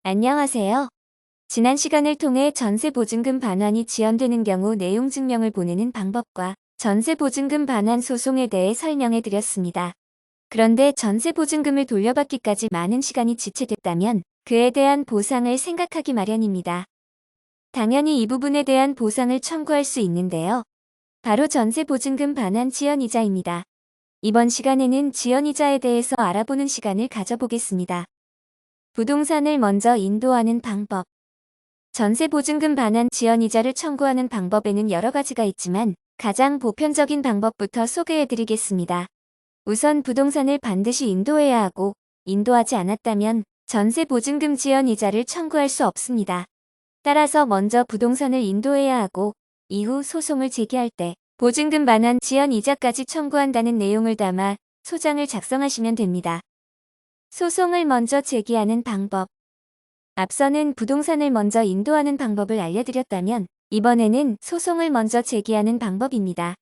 안녕하세요. 지난 시간을 통해 전세보증금 반환이 지연되는 경우 내용 증명을 보내는 방법과 전세보증금 반환 소송에 대해 설명해 드렸습니다. 그런데 전세보증금을 돌려받기까지 많은 시간이 지체됐다면 그에 대한 보상을 생각하기 마련입니다. 당연히 이 부분에 대한 보상을 청구할 수 있는데요. 바로 전세보증금 반환 지연이자입니다. 이번 시간에는 지연이자에 대해서 알아보는 시간을 가져보겠습니다. 부동산을 먼저 인도하는 방법. 전세보증금 반환 지연이자를 청구하는 방법에는 여러 가지가 있지만 가장 보편적인 방법부터 소개해드리겠습니다. 우선 부동산을 반드시 인도해야 하고 인도하지 않았다면 전세보증금 지연이자를 청구할 수 없습니다. 따라서 먼저 부동산을 인도해야 하고 이후 소송을 제기할 때 보증금 반환 지연이자까지 청구한다는 내용을 담아 소장을 작성하시면 됩니다. 소송을 먼저 제기하는 방법. 앞서는 부동산을 먼저 인도하는 방법을 알려드렸다면 이번에는 소송을 먼저 제기하는 방법입니다.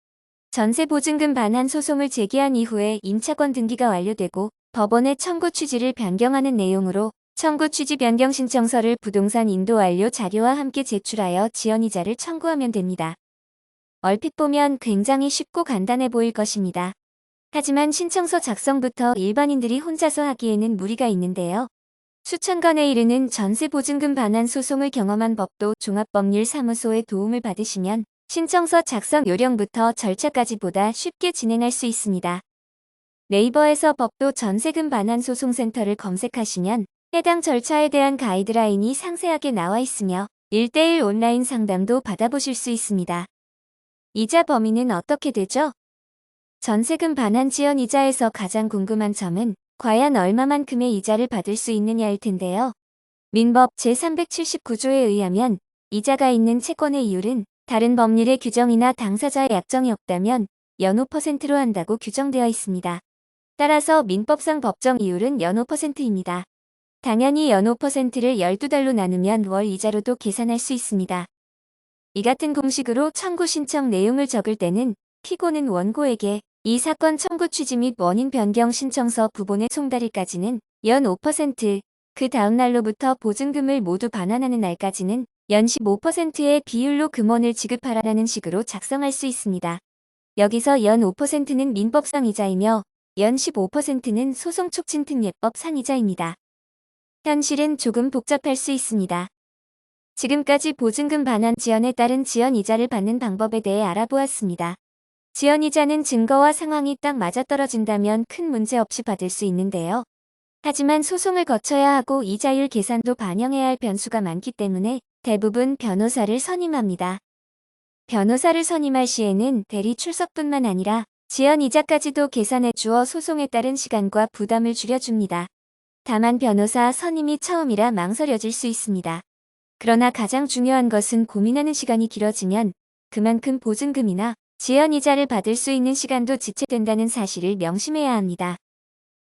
전세보증금 반환 소송을 제기한 이후에 임차권 등기가 완료되고 법원의 청구 취지를 변경하는 내용으로 청구 취지 변경 신청서를 부동산 인도 완료 자료와 함께 제출하여 지연이자를 청구하면 됩니다. 얼핏 보면 굉장히 쉽고 간단해 보일 것입니다. 하지만 신청서 작성부터 일반인들이 혼자서 하기에는 무리가 있는데요. 수천 건에 이르는 전세보증금 반환 소송을 경험한 법도 종합법률사무소의 도움을 받으시면 신청서 작성 요령부터 절차까지 보다 쉽게 진행할 수 있습니다. 네이버에서 법도 전세금 반환 소송센터를 검색하시면 해당 절차에 대한 가이드라인이 상세하게 나와 있으며 1:1 온라인 상담도 받아보실 수 있습니다. 이자 범위는 어떻게 되죠? 전세금 반환 지연 이자에서 가장 궁금한 점은 과연 얼마만큼의 이자를 받을 수 있느냐일 텐데요. 민법 제379조에 의하면 이자가 있는 채권의 이율은 다른 법률의 규정이나 당사자의 약정이 없다면 연 5%로 한다고 규정되어 있습니다. 따라서 민법상 법정 이율은 연 5%입니다. 당연히 연 5%를 12달로 나누면 월 이자로도 계산할 수 있습니다. 이 같은 공식으로 청구 신청 내용을 적을 때는 피고는 원고에게 이 사건 청구 취지 및 원인 변경 신청서 부본의 송달일까지는 연 5%, 그 다음 날로부터 보증금을 모두 반환하는 날까지는 연 15%의 비율로 금원을 지급하라는 식으로 작성할 수 있습니다. 여기서 연 5%는 민법상 이자이며 연 15%는 소송촉진특례법 상이자입니다. 현실은 조금 복잡할 수 있습니다. 지금까지 보증금 반환 지연에 따른 지연이자를 받는 방법에 대해 알아보았습니다. 지연이자는 증거와 상황이 딱 맞아떨어진다면 큰 문제 없이 받을 수 있는데요. 하지만 소송을 거쳐야 하고 이자율 계산도 반영해야 할 변수가 많기 때문에 대부분 변호사를 선임합니다. 변호사를 선임할 시에는 대리 출석뿐만 아니라 지연이자까지도 계산해 주어 소송에 따른 시간과 부담을 줄여줍니다. 다만 변호사 선임이 처음이라 망설여질 수 있습니다. 그러나 가장 중요한 것은 고민하는 시간이 길어지면 그만큼 보증금이나 지연이자를 받을 수 있는 시간도 지체된다는 사실을 명심해야 합니다.